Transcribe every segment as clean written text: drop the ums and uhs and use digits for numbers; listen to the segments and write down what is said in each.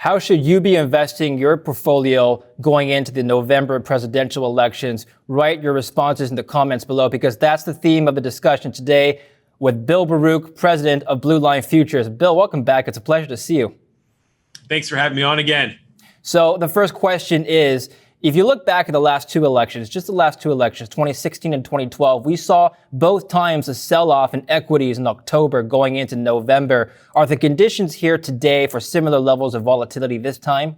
How should you be investing your portfolio going into the November presidential elections? Write your responses in the comments below, because that's the theme of the discussion today with Bill Baruch, president of Blue Line Futures. Bill, welcome back. It's a pleasure to see you. Thanks for having me on again. So the first question is, if you look back at the last two elections, just the last two elections, 2016 and 2012, we saw both times a sell-off in equities in October going into November. Are the conditions here today for similar levels of volatility this time?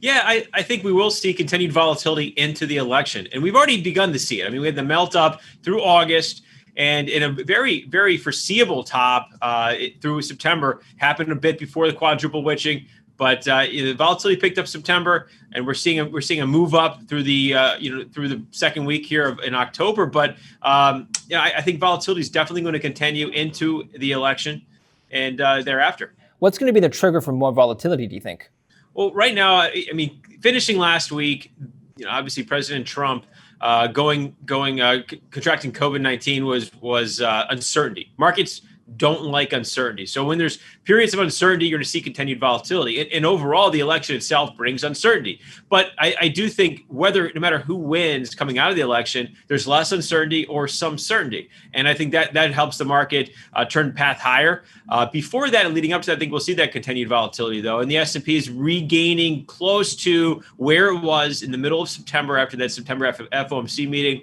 Yeah, I think we will see continued volatility into the election. And we've already begun to see it. I mean, we had the melt up through August, and in a very, very foreseeable top through September, happened a bit before the quadruple witching. But the volatility picked up September, and we're seeing a move up through the through the second week here in October. But I think volatility is definitely going to continue into the election and thereafter. What's going to be the trigger for more volatility, do you think? Well, right now, I mean, finishing last week, obviously President Trump contracting COVID-19 was uncertainty. Markets don't like uncertainty. So when there's periods of uncertainty, you're going to see continued volatility. And overall, the election itself brings uncertainty. But I do think no matter who wins coming out of the election, there's less uncertainty or some certainty. And I think that helps the market turn path higher. Before that and leading up to that, I think we'll see that continued volatility, though. And the S&P is regaining close to where it was in the middle of September after that September FOMC meeting.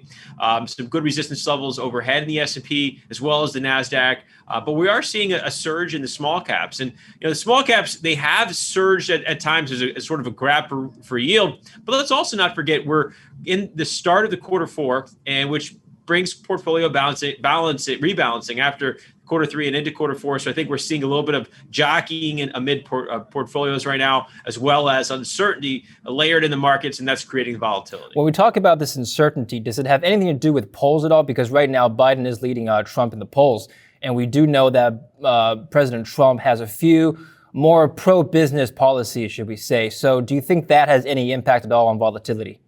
Some good resistance levels overhead in the S&P as well as the NASDAQ. But we are seeing a surge in the small caps. And the small caps, they have surged at times as sort of a grab for yield. But let's also not forget we're in the start of the quarter four, and which brings portfolio rebalancing after quarter three and into quarter four. So I think we're seeing a little bit of jockeying amid portfolios right now, as well as uncertainty layered in the markets, and that's creating volatility. When we talk about this uncertainty, does it have anything to do with polls at all? Because right now Biden is leading Trump in the polls. And we do know that President Trump has a few more pro-business policies, should we say. So do you think that has any impact at all on volatility?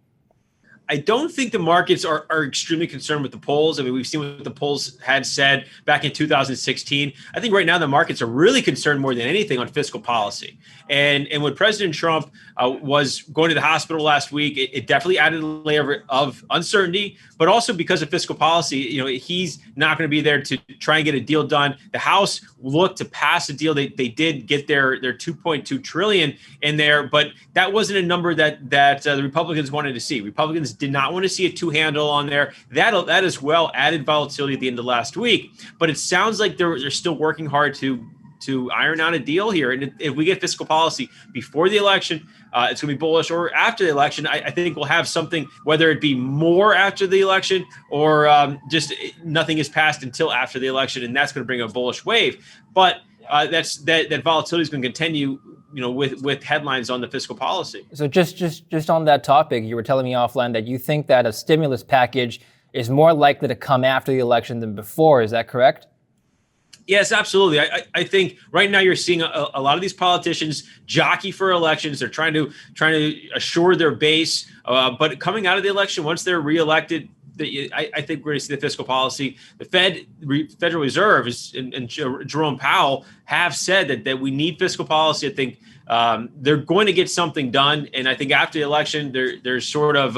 I don't think the markets are extremely concerned with the polls. I mean, we've seen what the polls had said back in 2016. I think right now the markets are really concerned more than anything on fiscal policy. And when President Trump was going to the hospital last week, it definitely added a layer of uncertainty, but also because of fiscal policy, he's not going to be there to try and get a deal done. The House looked to pass a deal. They did get their $2.2 trillion in there, but that wasn't a number that the Republicans wanted to see. Republicans did not want to see a two-handle on there. That as well added volatility at the end of last week. But it sounds like they're still working hard to iron out a deal here. And if we get fiscal policy before the election, it's going to be bullish, or after the election, I think we'll have something, whether it be more after the election or just nothing is passed until after the election, and that's going to bring a bullish wave. But that volatility is going to continue, with headlines on the fiscal policy. So just on that topic, you were telling me offline that you think that a stimulus package is more likely to come after the election than before. Is that correct? Yes, absolutely. I think right now you're seeing a lot of these politicians jockey for elections. They're trying to assure their base. But coming out of the election, once they're reelected, I think we're going to see the fiscal policy. The Federal Reserve and Jerome Powell have said that we need fiscal policy. I think they're going to get something done. And I think after the election, there's sort of,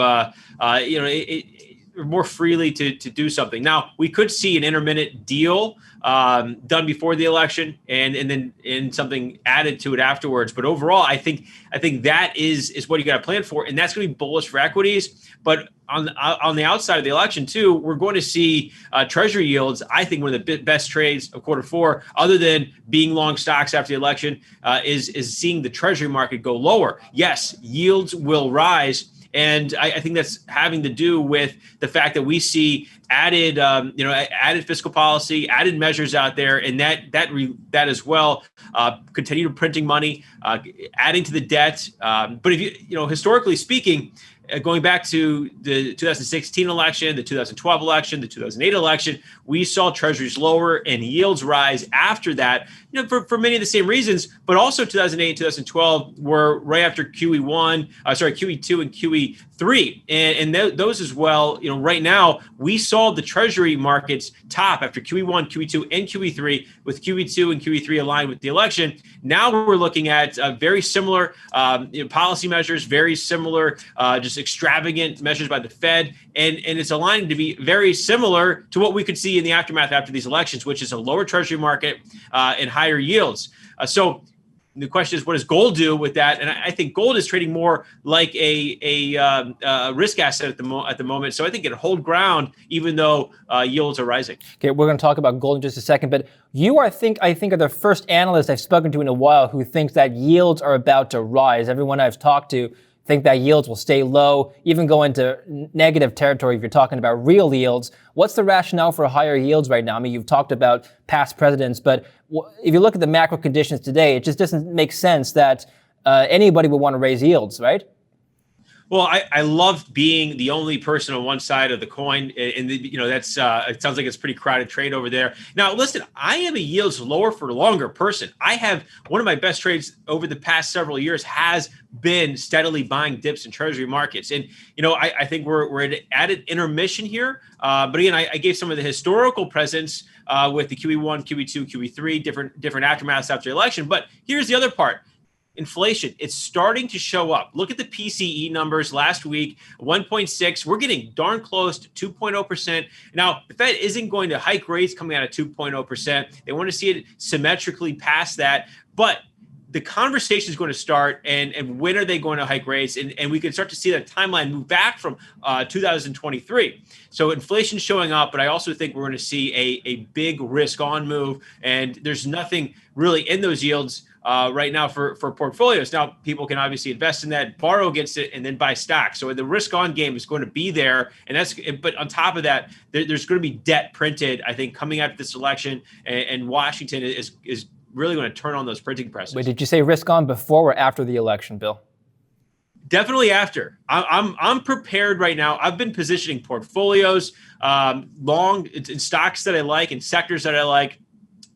more freely to do something. Now, we could see an intermittent deal done before the election and then something added to it afterwards. But overall, I think that is what you got to plan for, and that's going to be bullish for equities. But on the outside of the election too, we're going to see Treasury yields. I think one of the best trades of quarter four, other than being long stocks after the election, is seeing the Treasury market go lower. Yes, yields will rise. And I think that's having to do with the fact that we see added fiscal policy, added measures out there, and that as well continue printing money, adding to the debt. But if historically speaking, going back to the 2016 election, the 2012 election, the 2008 election, we saw treasuries lower and yields rise after that, for many of the same reasons, but also 2008 and 2012 were right after QE2 and QE3. And those as well, right now we saw the treasury markets top after QE1, QE2, and QE3, with QE2 and QE3 aligned with the election. Now we're looking at very similar policy measures, very similar just extravagant measures by the Fed. And it's aligned to be very similar to what we could see in the aftermath after these elections, which is a lower treasury market and higher yields. So the question is, what does gold do with that? And I think gold is trading more like a risk asset at the moment. So I think it'll hold ground even though yields are rising. Okay, we're going to talk about gold in just a second, but you are, I think, are the first analyst I've spoken to in a while who thinks that yields are about to rise. Everyone I've talked to think that yields will stay low, even go into negative territory if you're talking about real yields. What's the rationale for higher yields right now? I mean, you've talked about past presidents, but if you look at the macro conditions today, it just doesn't make sense that anybody would want to raise yields, right? Well, I love being the only person on one side of the coin, and that's it sounds like it's pretty crowded trade over there. Now, listen, I am a yields lower for longer person. I have one of my best trades over the past several years has been steadily buying dips in treasury markets, and I think we're at an intermission here. But again, I gave some of the historical presence with the QE1, QE2, QE3, different aftermaths after the election. But here's the other part. Inflation, it's starting to show up. Look at the PCE numbers last week, 1.6. We're getting darn close to 2.0%. Now, the Fed isn't going to hike rates coming out of 2.0%. They want to see it symmetrically past that. But the conversation is going to start, and when are they going to hike rates? And we can start to see that timeline move back from 2023. So inflation showing up, but I also think we're going to see a big risk on move. And there's nothing really in those yields right now for portfolios. Now, people can obviously invest in that, borrow against it, and then buy stocks. So the risk on game is going to be there. But on top of that, there's going to be debt printed, I think, coming out of this election. And Washington is really going to turn on those printing presses. Wait, did you say risk on before or after the election, Bill? Definitely after. I'm prepared right now. I've been positioning portfolios long in stocks that I like and sectors that I like.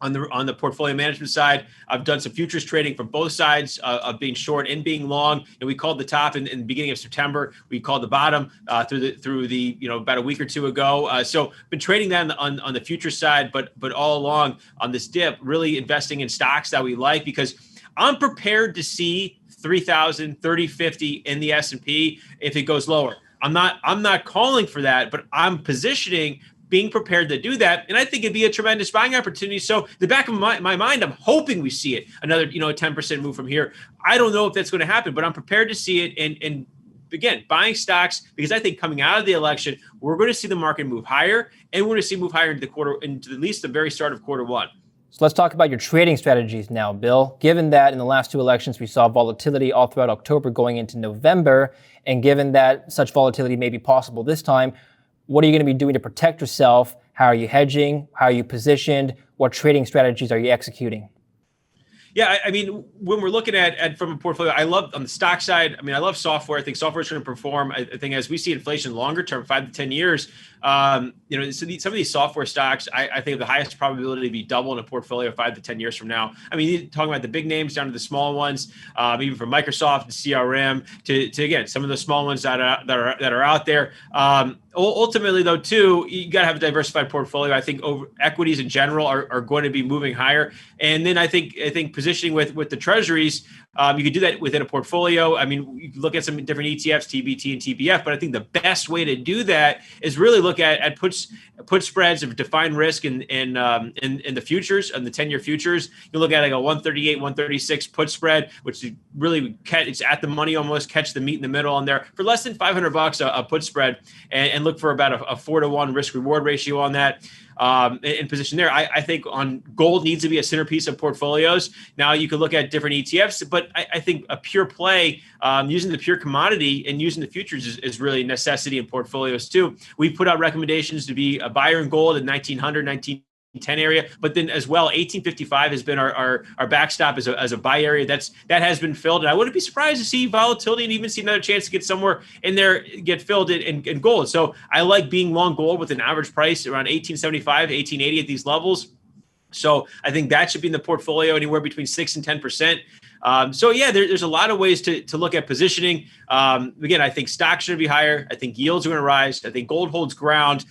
On the portfolio management side, I've done some futures trading from both sides of being short and being long. And we called the top in the beginning of September. We called the bottom through the about a week or two ago. So been trading that on the future side, but all along on this dip, really investing in stocks that we like, because I'm prepared to see 3,000, 3050 in the S&P if it goes lower. I'm not calling for that, but I'm positioning, being prepared to do that. And I think it'd be a tremendous buying opportunity. So the back of my mind, I'm hoping we see it, another, a 10% move from here. I don't know if that's going to happen, but I'm prepared to see it. And again, buying stocks, because I think coming out of the election, we're going to see the market move higher, and we're going to see move higher into at least the very start of quarter one. So let's talk about your trading strategies now, Bill. Given that in the last two elections, we saw volatility all throughout October going into November, and given that such volatility may be possible this time, what are you going to be doing to protect yourself? How are you hedging? How are you positioned? What trading strategies are you executing? Yeah, I mean, when we're looking at from a portfolio, I love on the stock side. I mean, I love software. I think software is going to perform. I think as we see inflation longer term, 5 to 10 years, so some of these software stocks, I think have the highest probability to be double in a portfolio 5 to 10 years from now. I mean, you're talking about the big names down to the small ones, even from Microsoft and CRM to again some of the small ones that are out there. Ultimately, though, too, you got to have a diversified portfolio. I think equities in general are going to be moving higher, and then I think positioning with the treasuries, you could do that within a portfolio. I mean, you can look at some different ETFs, TBT and TBF, but I think the best way to do that is really look at put spreads of defined risk in the futures, and the 10-year futures. You look at like a 138, 136 put spread, which is really it's at the money almost, catch the meat in the middle on there for less than $500 a put spread, and look for about a 4-to-1 risk reward ratio on that. In position there. I think on gold needs to be a centerpiece of portfolios. Now you can look at different ETFs, but I think a pure play using the pure commodity and using the futures is really a necessity in portfolios too. We put out recommendations to be a buyer in gold at 1900, 1810 area, but then as well, 1855 has been our backstop as a buy area. That has been filled, and I wouldn't be surprised to see volatility and even see another chance to get somewhere in there, get filled in gold. So I like being long gold with an average price around 1875, 1880 at these levels. So I think that should be in the portfolio anywhere between 6 and 10%. So yeah, there's a lot of ways to look at positioning. Again, I think stocks should be higher. I think yields are going to rise. I think gold holds ground.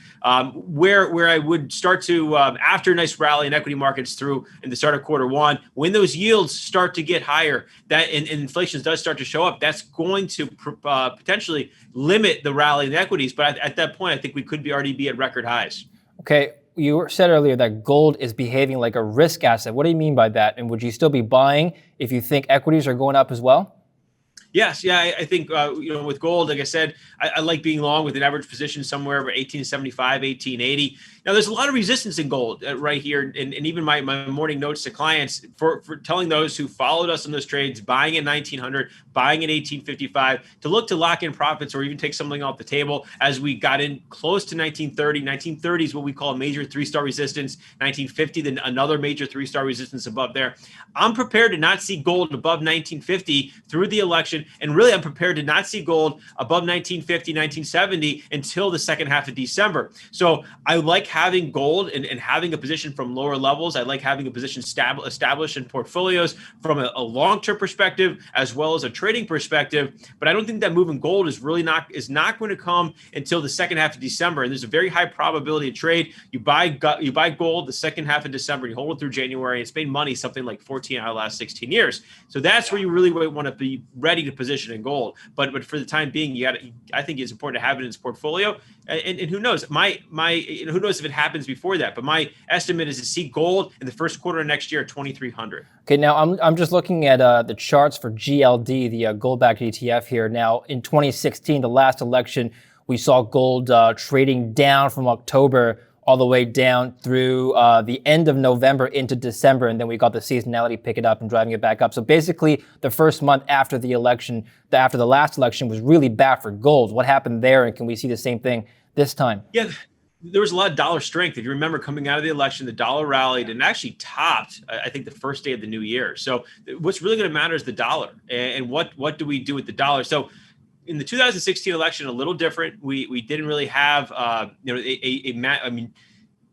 Where I would start to, after a nice rally in equity markets through in the start of Q1, when those yields start to get higher, that and inflation does start to show up, that's going to potentially limit the rally in equities. But at that point, I think we could already be at record highs. Okay. You said earlier that gold is behaving like a risk asset. What do you mean by that? And would you still be buying if you think equities are going up as well? Yes, yeah, I think with gold, like I said, I like being long with an average position somewhere over 1875, 1880. Now, there's a lot of resistance in gold right here, and even my morning notes to clients for telling those who followed us on those trades, buying at 1900, buying at 1855, to look to lock in profits or even take something off the table as we got in close to 1930. 1930 is what we call a major 3-star resistance. 1950, then another major 3-star resistance above there. I'm prepared to not see gold above 1950 through the election. And really, I'm prepared to not see gold above 1950, 1970 until the second half of December. So I like having gold and having a position from lower levels. I like having a position established in portfolios from a long-term perspective as well as a trading perspective. But I don't think that move in gold is not going to come until the second half of December. And there's a very high probability of trade. You buy gold the second half of December, you hold it through January. It's made money something like 14 out of the last 16 years. So that's where you really want to be ready to position in gold, but for the time being, I think it's important to have it in its portfolio. And who knows? Who knows if it happens before that? But my estimate is to see gold in the first quarter of next year at 2,300. Okay, now I'm just looking at the charts for GLD, the gold-backed ETF here. Now, in 2016, the last election, we saw gold trading down from October all the way down through the end of November into December, and then we got the seasonality pick it up and driving it back up. So basically, the first month after the election, after the last election, was really bad for gold. What happened there, and can we see the same thing this time? Yeah, there was a lot of dollar strength. If you remember, coming out of the election, the dollar rallied and actually topped, I think, the first day of the new year. So what's really going to matter is the dollar, and what do we do with the dollar? So in the 2016 election, a little different. We didn't really have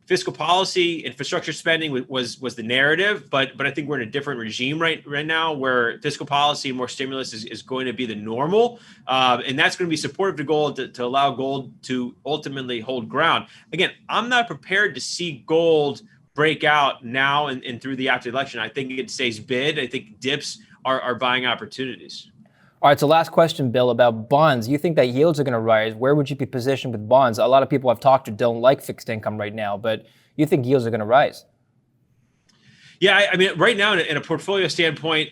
fiscal policy, infrastructure spending was the narrative, but I think we're in a different regime right now where fiscal policy and more stimulus is going to be the normal, and that's going to be supportive to gold to allow gold to ultimately hold ground. Again, I'm not prepared to see gold break out now and through the after election. I think it stays bid. I think dips are buying opportunities. All right, so last question, Bill, about bonds. You think that yields are going to rise. Where would you be positioned with bonds? A lot of people I've talked to don't like fixed income right now, but you think yields are going to rise? Yeah, I mean, right now, in a portfolio standpoint,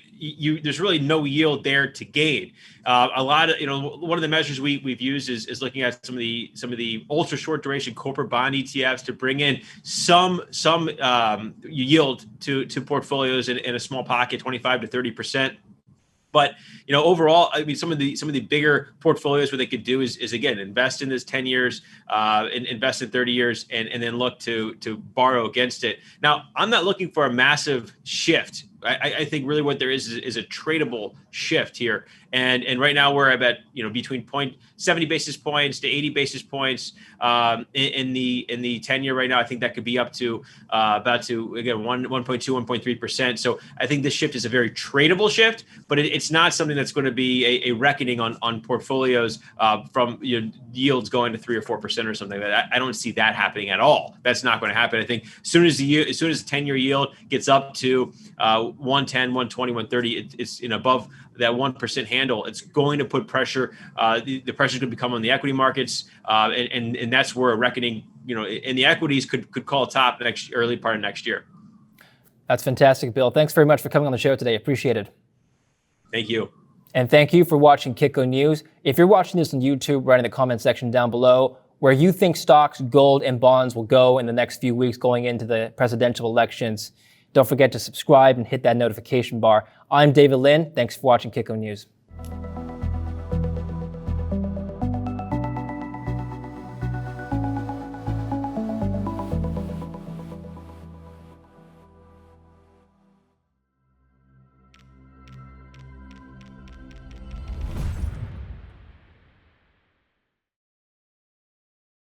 there's really no yield there to gain. A lot of, one of the measures we've used is looking at some of the ultra short duration corporate bond ETFs to bring in some yield to portfolios in a small pocket, 25 to 30%. But overall, I mean, some of the bigger portfolios, what they could do is again invest in this 10 years, and invest in 30 years, and then look to borrow against it. Now, I'm not looking for a massive shift. I think really what there is a tradable shift here, and right now we're at between 70 basis points to 80 basis points in the 10-year right now. I think that could be up to about to again 1.2, 1.3%. So I think this shift is a very tradable shift, but it's not something that's going to be a reckoning on portfolios from yields going to 3 or 4% or something like that. I don't see that happening at all. That's not going to happen. I think as soon as the 10-year yield gets up to 110, 120, 130, it's above that 1% handle. It's going to put pressure. The pressure is going to become on the equity markets, and that's where a reckoning, in the equities could call a top early part of next year. That's fantastic, Bill. Thanks very much for coming on the show today. Appreciate it. Thank you. And thank you for watching Kitco News. If you're watching this on YouTube, write in the comment section down below where you think stocks, gold, and bonds will go in the next few weeks going into the presidential elections. Don't forget to subscribe and hit that notification bar. I'm David Lin. Thanks for watching Kitco News.